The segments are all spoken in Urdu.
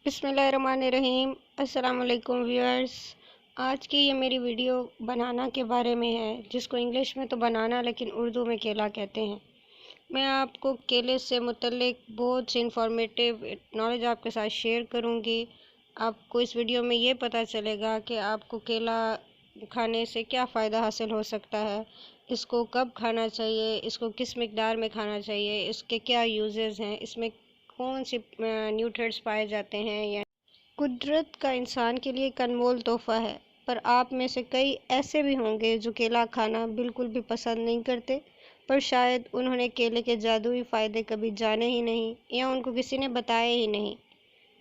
بسم اللہ الرحمن الرحیم۔ السلام علیکم ویورز۔ آج کی یہ میری ویڈیو بنانا کے بارے میں ہے، جس کو انگلش میں تو بنانا لیکن اردو میں کیلا کہتے ہیں۔ میں آپ کو کیلے سے متعلق بہت سی انفارمیٹیو نالج آپ کے ساتھ شیئر کروں گی۔ آپ کو اس ویڈیو میں یہ پتہ چلے گا کہ آپ کو کیلا کھانے سے کیا فائدہ حاصل ہو سکتا ہے، اس کو کب کھانا چاہیے، اس کو کس مقدار میں کھانا چاہیے، اس کے کیا یوزز ہیں، اس میں کون سی نیوٹرینٹس پائے جاتے ہیں۔ یا قدرت کا انسان کے لیے ایک انمول تحفہ ہے، پر آپ میں سے کئی ایسے بھی ہوں گے جو کیلا کھانا بالکل بھی پسند نہیں کرتے، پر شاید انہوں نے کیلے کے جادوئی فائدے کبھی جانے ہی نہیں یا ان کو کسی نے بتائے ہی نہیں۔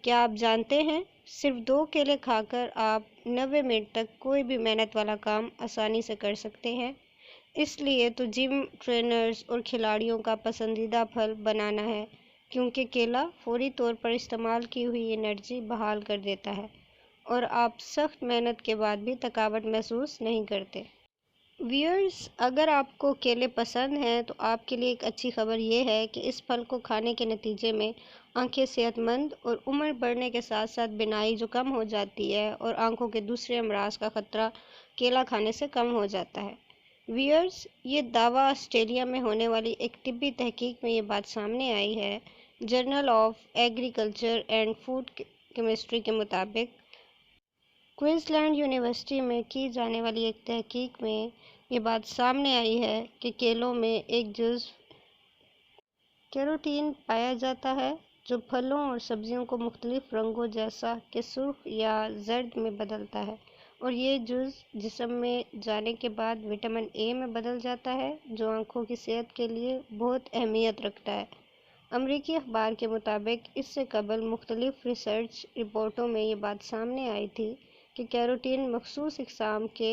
کیا آپ جانتے ہیں صرف 2 کیلے کھا کر آپ 90 منٹ تک کوئی بھی محنت والا کام آسانی سے کر سکتے ہیں؟ اس لیے تو جم ٹرینرز اور کھلاڑیوں کا پسندیدہ پھل بنانا ہے، کیونکہ کیلا فوری طور پر استعمال کی ہوئی انرجی بحال کر دیتا ہے اور آپ سخت محنت کے بعد بھی تھکاوٹ محسوس نہیں کرتے۔ ویورز، اگر آپ کو کیلے پسند ہیں تو آپ کے لیے ایک اچھی خبر یہ ہے کہ اس پھل کو کھانے کے نتیجے میں آنکھیں صحت مند اور عمر بڑھنے کے ساتھ ساتھ بینائی جو کم ہو جاتی ہے اور آنکھوں کے دوسرے امراض کا خطرہ کیلا کھانے سے کم ہو جاتا ہے۔ ویورز، یہ دعویٰ آسٹریلیا میں ہونے والی ایک طبی تحقیق میں یہ بات سامنے آئی ہے۔ Journal of Agriculture and Food Chemistry کے مطابق کوئنزلینڈ یونیورسٹی میں کی جانے والی ایک تحقیق میں یہ بات سامنے آئی ہے کہ کیلوں میں ایک جزو کیروٹین پایا جاتا ہے جو پھلوں اور سبزیوں کو مختلف رنگوں جیسا کہ سرخ یا زرد میں بدلتا ہے، اور یہ جزو جسم میں جانے کے بعد وٹامن اے میں بدل جاتا ہے جو آنکھوں کی صحت کے لیے بہت اہمیت رکھتا ہے۔ امریکی اخبار کے مطابق اس سے قبل مختلف ریسرچ رپورٹوں میں یہ بات سامنے آئی تھی کہ کیروٹین مخصوص اقسام کے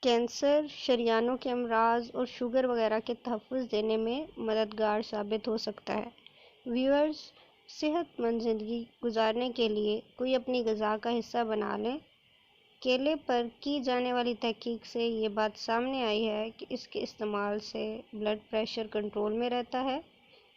کینسر، شریانوں کے امراض اور شوگر وغیرہ کے تحفظ دینے میں مددگار ثابت ہو سکتا ہے۔ ویورز، صحت مند زندگی گزارنے کے لیے کوئی اپنی غذا کا حصہ بنا لیں۔ کیلے پر کی جانے والی تحقیق سے یہ بات سامنے آئی ہے کہ اس کے استعمال سے بلڈ پریشر کنٹرول میں رہتا ہے،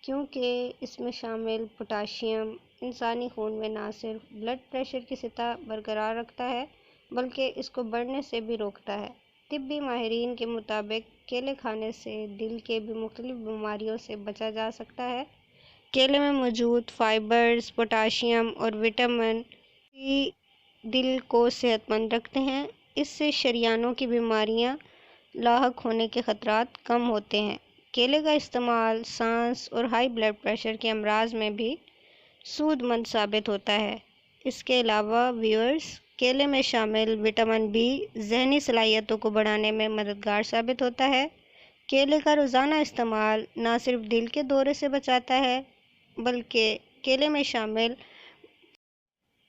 کیونکہ اس میں شامل پوٹاشیم انسانی خون میں نہ صرف بلڈ پریشر کی سطح برقرار رکھتا ہے بلکہ اس کو بڑھنے سے بھی روکتا ہے۔ طبی ماہرین کے مطابق کیلے کھانے سے دل کے بھی مختلف بیماریوں سے بچا جا سکتا ہے۔ کیلے میں موجود فائبرز، پوٹاشیم اور وٹامن سی دل کو صحت مند رکھتے ہیں۔ اس سے شریانوں کی بیماریاں لاحق ہونے کے خطرات کم ہوتے ہیں۔ کیلے کا استعمال سانس اور ہائی بلڈ پریشر کے امراض میں بھی سود مند ثابت ہوتا ہے۔ اس کے علاوہ ویورز، کیلے میں شامل وٹامن بی ذہنی صلاحیتوں کو بڑھانے میں مددگار ثابت ہوتا ہے۔ کیلے کا روزانہ استعمال نہ صرف دل کے دورے سے بچاتا ہے بلکہ کیلے میں شامل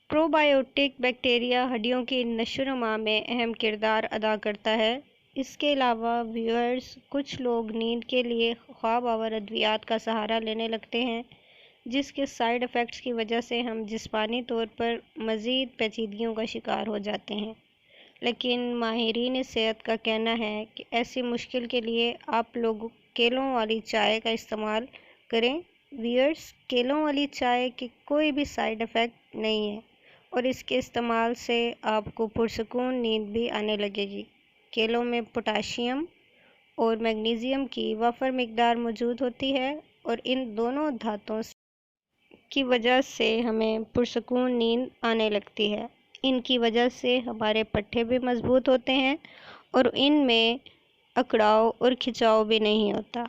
پروبائیوٹک بیکٹیریا ہڈیوں کی نشو و نما میں اہم کردار ادا کرتا ہے۔ اس کے علاوہ ویورز، کچھ لوگ نیند کے لیے خواب آور ادویات کا سہارا لینے لگتے ہیں، جس کے سائیڈ ایفیکٹس کی وجہ سے ہم جسمانی طور پر مزید پیچیدگیوں کا شکار ہو جاتے ہیں، لیکن ماہرین صحت کا کہنا ہے کہ ایسی مشکل کے لیے آپ لوگ کیلوں والی چائے کا استعمال کریں۔ ویورز، کیلوں والی چائے کے کوئی بھی سائیڈ ایفیکٹ نہیں ہے اور اس کے استعمال سے آپ کو پرسکون نیند بھی آنے لگے گی۔ کیلوں میں پوٹاشیم اور میگنیزیم کی وافر مقدار موجود ہوتی ہے اور ان دونوں دھاتوں کی وجہ سے ہمیں پرسکون نیند آنے لگتی ہے۔ ان کی وجہ سے ہمارے پٹھے بھی مضبوط ہوتے ہیں اور ان میں اکڑاؤ اور کھنچاؤ بھی نہیں ہوتا۔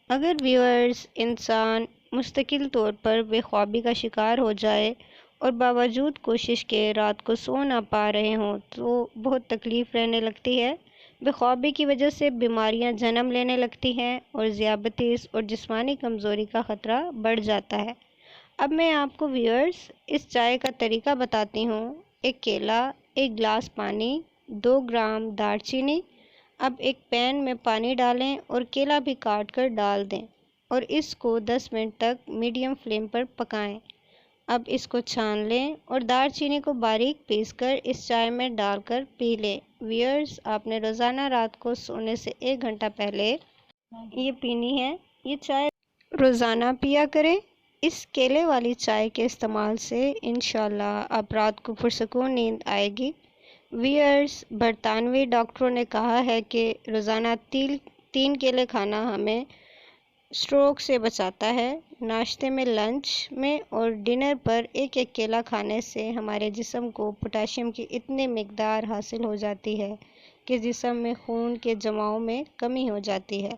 اگر ویورز، انسان مستقل طور پر بے خوابی کا شکار ہو جائے اور باوجود کوشش کے رات کو سو نہ پا رہے ہوں تو بہت تکلیف رہنے لگتی ہے۔ بے خوابی کی وجہ سے بیماریاں جنم لینے لگتی ہیں اور ذیابیطس اور جسمانی کمزوری کا خطرہ بڑھ جاتا ہے۔ اب میں آپ کو ویورز اس چائے کا طریقہ بتاتی ہوں۔ ایک کیلا، 1 گلاس پانی، 2 گرام دار چینی۔ اب ایک پین میں پانی ڈالیں اور کیلا بھی کاٹ کر ڈال دیں اور اس کو 10 منٹ تک میڈیم فلیم پر پکائیں۔ اب اس کو چھان لیں اور دار چینی کو باریک پیس کر اس چائے میں ڈال کر پی لیں۔ ویورز، آپ نے روزانہ رات کو سونے سے 1 گھنٹہ پہلے یہ پینی ہے۔ یہ چائے روزانہ پیا کریں۔ اس کیلے والی چائے کے استعمال سے انشاءاللہ آپ رات کو پرسکون نیند آئے گی۔ ویئرز، برطانوی ڈاکٹروں نے کہا ہے کہ روزانہ 3 کیلے کھانا ہمیں سٹروک سے بچاتا ہے۔ ناشتے میں، لنچ میں اور ڈنر پر ایک کیلا کھانے سے ہمارے جسم کو پوٹاشیم کی اتنی مقدار حاصل ہو جاتی ہے کہ جسم میں خون کے جماؤ میں کمی ہو جاتی ہے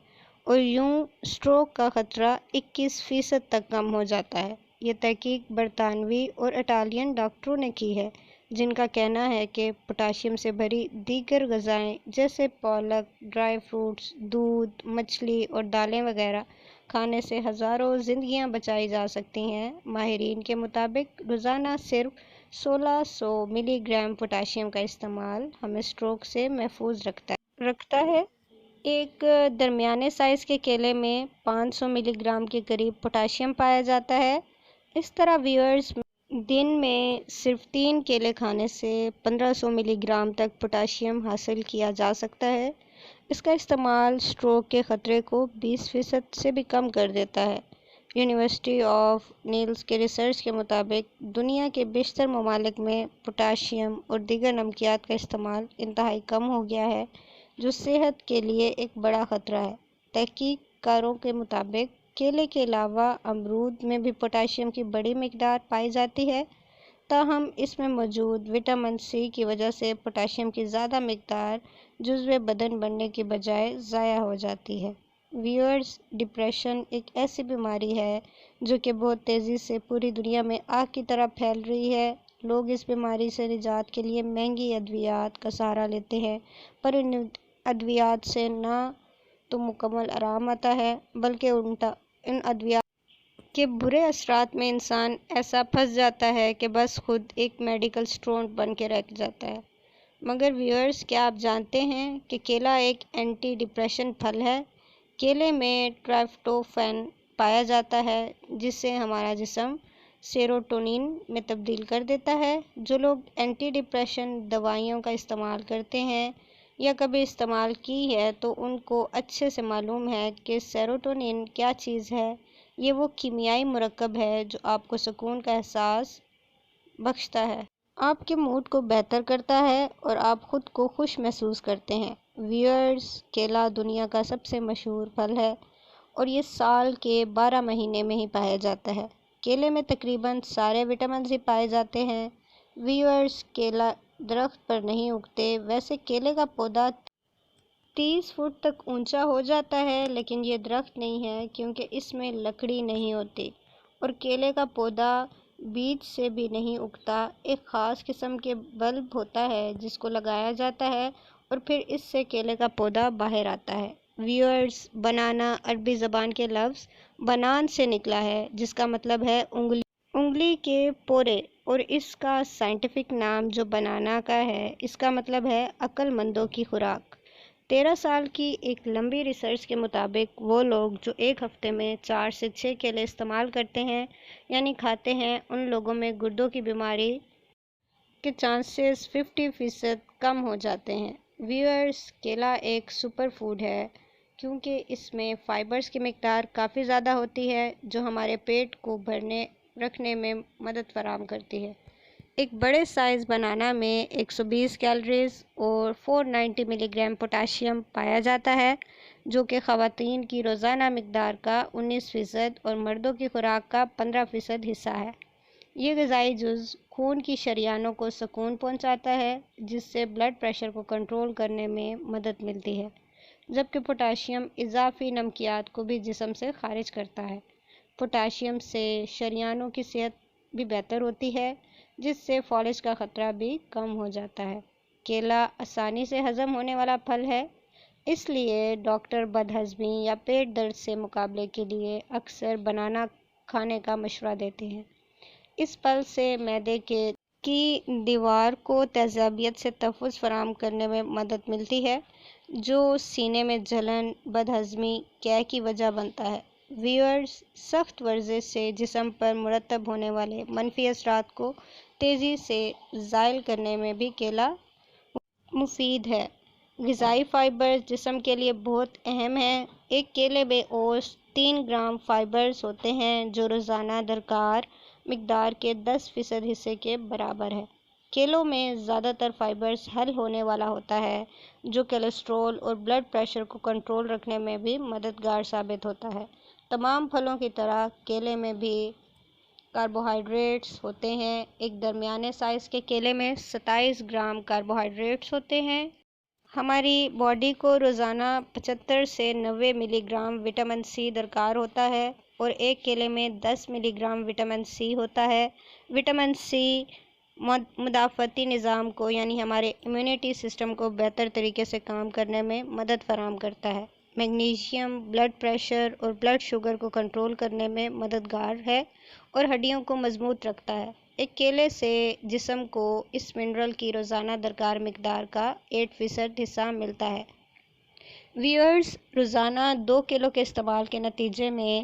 اور یوں سٹروک کا خطرہ 21% تک کم ہو جاتا ہے۔ یہ تحقیق برطانوی اور اٹالین ڈاکٹروں نے کی ہے، جن کا کہنا ہے کہ پوٹاشیم سے بھری دیگر غذائیں جیسے پالک، ڈرائی فروٹس، دودھ، مچھلی اور دالیں وغیرہ کھانے سے ہزاروں زندگیاں بچائی جا سکتی ہیں۔ ماہرین کے مطابق روزانہ صرف 1600 ملی گرام پوٹاشیم کا استعمال ہمیں سٹروک سے محفوظ رکھتا ہے۔ ایک درمیانے سائز کے کیلے میں 500 ملی گرام کے قریب پوٹاشیم پایا جاتا ہے۔ اس طرح ویئرز، دن میں صرف 3 کیلے کھانے سے 1500 ملی گرام تک پوٹاشیم حاصل کیا جا سکتا ہے۔ اس کا استعمال سٹروک کے خطرے کو 20% سے بھی کم کر دیتا ہے۔ یونیورسٹی آف نیلس کے ریسرچ کے مطابق دنیا کے بیشتر ممالک میں پوٹاشیم اور دیگر نمکیات کا استعمال انتہائی کم ہو گیا ہے، جو صحت کے لیے ایک بڑا خطرہ ہے۔ تحقیق کاروں کے مطابق کیلے کے علاوہ امرود میں بھی پوٹاشیم کی بڑی مقدار پائی جاتی ہے، تاہم اس میں موجود وٹامن سی کی وجہ سے پوٹاشیم کی زیادہ مقدار جزو بدن بننے کی بجائے ضائع ہو جاتی ہے۔ ویئرز، ڈپریشن ایک ایسی بیماری ہے جو کہ بہت تیزی سے پوری دنیا میں آگ کی طرح پھیل رہی ہے۔ لوگ اس بیماری سے نجات کے لیے مہنگی ادویات کا سہارا لیتے ہیں، پر ان ادویات سے نہ تو مکمل آرام آتا ہے بلکہ الٹا ان ادویات کے برے اثرات میں انسان ایسا پھنس جاتا ہے کہ بس خود ایک میڈیکل اسٹوڈنٹ بن کے رہ جاتا ہے۔ مگر ویئرز، کیا آپ جانتے ہیں کہ کیلا ایک اینٹی ڈپریشن پھل ہے؟ کیلے میں ٹرائپٹوفین پایا جاتا ہے، جس سے ہمارا جسم سیروٹونین میں تبدیل کر دیتا ہے۔ جو لوگ اینٹی ڈپریشن دوائیوں کا استعمال کرتے ہیں یا کبھی استعمال کی ہے تو ان کو اچھے سے معلوم ہے کہ سیروٹونین کیا چیز ہے۔ یہ وہ کیمیائی مرکب ہے جو آپ کو سکون کا احساس بخشتا ہے، آپ کے موڈ کو بہتر کرتا ہے اور آپ خود کو خوش محسوس کرتے ہیں۔ ویئرز، کیلا دنیا کا سب سے مشہور پھل ہے اور یہ سال کے 12 مہینے میں ہی پایا جاتا ہے۔ کیلے میں تقریباً سارے وٹامنز ہی پائے جاتے ہیں۔ ویئرز، کیلا درخت پر نہیں اگتے۔ ویسے کیلے کا پودا 30 فٹ تک اونچا ہو جاتا ہے، لیکن یہ درخت نہیں ہے کیونکہ اس میں لکڑی نہیں ہوتی، اور کیلے کا پودا بیج سے بھی نہیں اگتا۔ ایک خاص قسم کے بلب ہوتا ہے جس کو لگایا جاتا ہے اور پھر اس سے کیلے کا پودا باہر آتا ہے۔ ویئرز، بنانا عربی زبان کے لفظ بنان سے نکلا ہے، جس کا مطلب ہے انگلی کے پورے، اور اس کا سائنٹیفک نام جو بنانا کا ہے، اس کا مطلب ہے عقل مندوں کی خوراک۔ 13 سال کی ایک لمبی ریسرچ کے مطابق وہ لوگ جو ایک ہفتے میں 4 سے 6 کیلے استعمال کرتے ہیں یعنی کھاتے ہیں، ان لوگوں میں گردوں کی بیماری کے چانسز 50% کم ہو جاتے ہیں۔ ویئرز، کیلا ایک سپر فوڈ ہے کیونکہ اس میں فائبرز کی مقدار کافی زیادہ ہوتی ہے جو ہمارے پیٹ کو بھرنے رکھنے میں مدد فراہم کرتی ہے۔ ایک بڑے سائز بنانا میں 120 کیلوریز اور 490 ملی گرام پوٹاشیم پایا جاتا ہے، جو کہ خواتین کی روزانہ مقدار کا 19% اور مردوں کی خوراک کا 15% حصہ ہے۔ یہ غذائی جز خون کی شریانوں کو سکون پہنچاتا ہے، جس سے بلڈ پریشر کو کنٹرول کرنے میں مدد ملتی ہے، جبکہ پوٹاشیم اضافی نمکیات کو بھی جسم سے خارج کرتا ہے۔ پوٹاشیم سے شریانوں کی صحت بھی بہتر ہوتی ہے، جس سے فالج کا خطرہ بھی کم ہو جاتا ہے۔ کیلا آسانی سے ہضم ہونے والا پھل ہے، اس لیے ڈاکٹر بدہضمی یا پیٹ درد سے مقابلے کے لیے اکثر بنانا کھانے کا مشورہ دیتے ہیں۔ اس پھل سے معدے کی دیوار کو تیزابیت سے تحفظ فراہم کرنے میں مدد ملتی ہے، جو سینے میں جلن، بدہضمی، قے کی وجہ بنتا ہے۔ ویئرز، سخت ورزش سے جسم پر مرتب ہونے والے منفی اثرات کو تیزی سے زائل کرنے میں بھی کیلا مفید ہے۔ غذائی فائبر جسم کے لیے بہت اہم ہیں۔ ایک کیلے میں اوٹس، 3 گرام فائبرز ہوتے ہیں جو روزانہ درکار مقدار کے 10% حصے کے برابر ہے۔ کیلوں میں زیادہ تر فائبرز حل ہونے والا ہوتا ہے جو کولیسٹرول اور بلڈ پریشر کو کنٹرول رکھنے میں بھی مددگار ثابت ہوتا ہے۔ تمام پھلوں کی طرح کیلے میں بھی کاربوہائیڈریٹس ہوتے ہیں۔ ایک درمیانے سائز کے کیلے میں 27 گرام کاربوہائیڈریٹس ہوتے ہیں۔ ہماری باڈی کو روزانہ 75 سے 90 ملی گرام وٹامن سی درکار ہوتا ہے اور ایک کیلے میں 10 ملی گرام وٹامن سی ہوتا ہے۔ وٹامن سی مدافعتی نظام کو یعنی ہمارے امیونٹی سسٹم کو بہتر طریقے سے کام کرنے میں مدد فراہم کرتا ہے۔ میگنیشیم بلڈ پریشر اور بلڈ شوگر کو کنٹرول کرنے میں مددگار ہے اور ہڈیوں کو مضبوط رکھتا ہے۔ ایک کیلے سے جسم کو اس منرل کی روزانہ درکار مقدار کا 8% حصہ ملتا ہے۔ ویورز، روزانہ 2 کیلوں کے استعمال کے نتیجے میں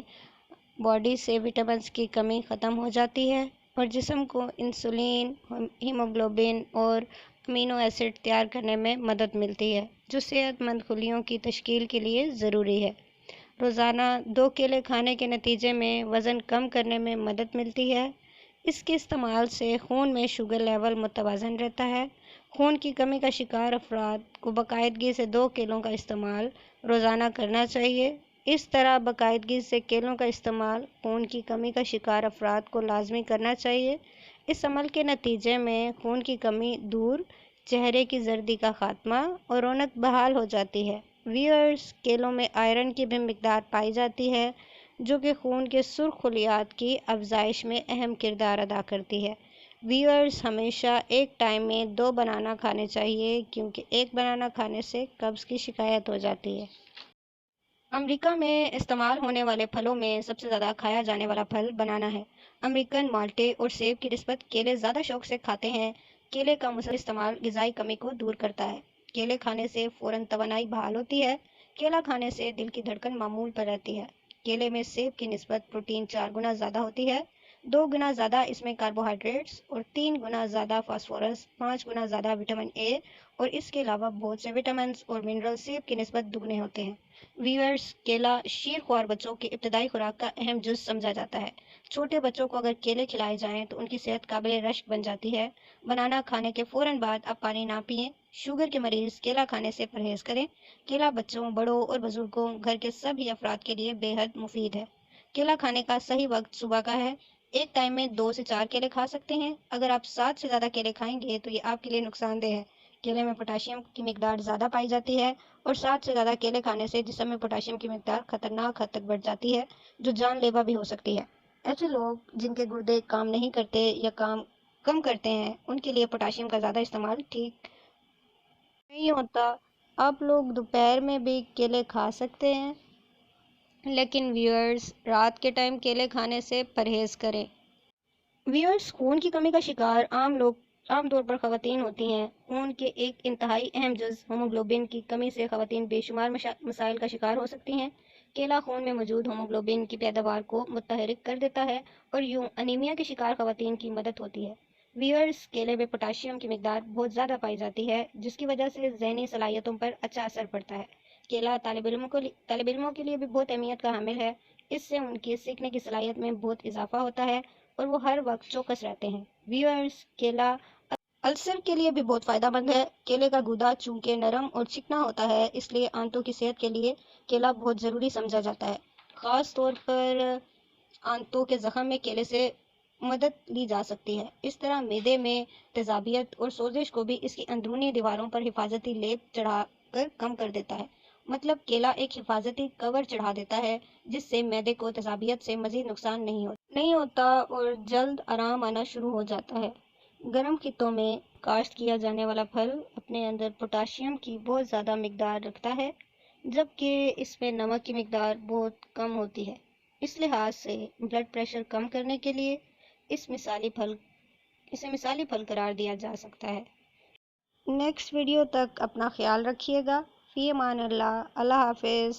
باڈی سے وٹامنز کی کمی ختم ہو جاتی ہے اور جسم کو انسولین، ہیموگلوبن اور امینو ایسڈ تیار کرنے میں مدد ملتی ہے جو صحت مند خلیوں کی تشکیل کے لیے ضروری ہے۔ روزانہ 2 کیلے کھانے کے نتیجے میں وزن کم کرنے میں مدد ملتی ہے۔ اس کے استعمال سے خون میں شوگر لیول متوازن رہتا ہے۔ خون کی کمی کا شکار افراد کو باقاعدگی سے 2 کیلوں کا استعمال روزانہ کرنا چاہیے۔ اس طرح باقاعدگی سے کیلوں کا استعمال خون کی کمی کا شکار افراد کو لازمی کرنا چاہیے۔ اس عمل کے نتیجے میں خون کی کمی دور، چہرے کی زردی کا خاتمہ اور رونق بحال ہو جاتی ہے۔ ویورز، کیلوں میں آئرن کی بھی مقدار پائی جاتی ہے جو کہ خون کے سرخ خلیات کی افزائش میں اہم کردار ادا کرتی ہے۔ ویورز، ہمیشہ ایک ٹائم میں 2 بنانا کھانے چاہیے کیونکہ ایک بنانا کھانے سے قبض کی شکایت ہو جاتی ہے۔ امریکہ میں استعمال ہونے والے پھلوں میں سب سے زیادہ کھایا جانے والا پھل بنانا ہے۔ امریکن مالٹے اور سیب کی نسبت کیلے زیادہ شوق سے کھاتے ہیں۔ کیلے کا مسلسل استعمال غذائی کمی کو دور کرتا ہے۔ کیلے کھانے سے فوراً توانائی بحال ہوتی ہے۔ کیلا کھانے سے دل کی دھڑکن معمول پر رہتی ہے۔ کیلے میں سیب کی نسبت پروٹین 4 گنا زیادہ ہوتی ہے، 2 گنا زیادہ اس میں کاربوہائیڈریٹس اور 3 گنا زیادہ فاسفورس، 5 گنا زیادہ وٹامن اے اور اس کے علاوہ بہت سے وٹامنز اور منرل سیب کی نسبت دگنے ہوتے ہیں۔ ویورز، کیلا شیرخوار بچوں کی ابتدائی خوراک کا اہم جز سمجھا جاتا ہے۔ چھوٹے بچوں کو اگر کیلے کھلائے جائیں تو ان کی صحت قابل رشک بن جاتی ہے۔ بنانا کھانے کے فوراً بعد آپ پانی نہ پئیں۔ شوگر کے مریض کیلا کھانے سے پرہیز کریں۔ کیلا بچوں، بڑوں اور بزرگوں، گھر کے سبھی افراد کے لیے بے حد مفید ہے۔ کیلا کھانے کا صحیح وقت صبح کا ہے۔ ایک ٹائم میں 2 سے 4 کیلے کھا سکتے ہیں۔ اگر آپ 7 سے زیادہ کیلے کھائیں گے تو یہ آپ کے لیے نقصان دہ ہے۔ کیلے میں پوٹاشیم کی مقدار زیادہ پائی جاتی ہے اور 7 سے زیادہ کیلے کھانے سے جسم میں پوٹاشیم کی مقدار خطرناک حد تک بڑھ جاتی ہے جو جان لیوا بھی ہو سکتی ہے۔ ایسے لوگ جن کے گردے کام نہیں کرتے یا کام کم کرتے ہیں ان کے لیے پوٹاشیم کا زیادہ استعمال ٹھیک نہیں ہوتا۔ آپ لوگ دوپہر میں بھی کیلے کھا سکتے ہیں لیکن ویورز، رات کے ٹائم کیلے کھانے سے پرہیز کریں۔ ویورز، خون کی کمی کا شکار عام طور پر خواتین ہوتی ہیں۔ خون کے ایک انتہائی اہم جز ہیموگلوبن کی کمی سے خواتین بے شمار مسائل کا شکار ہو سکتی ہیں۔ کیلا خون میں موجود ہیموگلوبن کی پیداوار کو متحرک کر دیتا ہے اور یوں انیمیا کے شکار خواتین کی مدد ہوتی ہے۔ ویورز، کیلے میں پوٹاشیم کی مقدار بہت زیادہ پائی جاتی ہے جس کی وجہ سے ذہنی صلاحیتوں پر اچھا اثر پڑتا ہے۔ کیلا طالب علموں کے لیے بھی بہت اہمیت کا حامل ہے۔ اس سے ان کی سیکھنے کی صلاحیت میں بہت اضافہ ہوتا ہے اور وہ ہر وقت چوکس رہتے ہیں۔ ویورز، کیلا السر کے لیے بھی بہت فائدہ مند ہے۔ کیلے کا گودا چونکہ نرم اور چکنا ہوتا ہے اس لیے آنتوں کی صحت کے لیے کیلا بہت ضروری سمجھا جاتا ہے۔ خاص طور پر آنتوں کے زخم میں کیلے سے مدد لی جا سکتی ہے۔ اس طرح معدے میں تیزابیت اور سوزش کو بھی اس کی اندرونی دیواروں پر حفاظتی لیپ چڑھا کر کم کر دیتا ہے۔ مطلب کیلا ایک حفاظتی کور چڑھا دیتا ہے جس سے معدے کو تیزابیت سے مزید نقصان نہیں ہوتا اور جلد آرام آنا شروع ہو جاتا ہے۔ گرم خطوں میں کاشت کیا جانے والا پھل اپنے اندر پوٹاشیم کی بہت زیادہ مقدار رکھتا ہے جبکہ اس میں نمک کی مقدار بہت کم ہوتی ہے۔ اس لحاظ سے بلڈ پریشر کم کرنے کے لیے اسے مثالی پھل قرار دیا جا سکتا ہے۔ نیکسٹ ویڈیو تک اپنا خیال رکھیے گا۔ فی امان اللہ۔ اللہ حافظ۔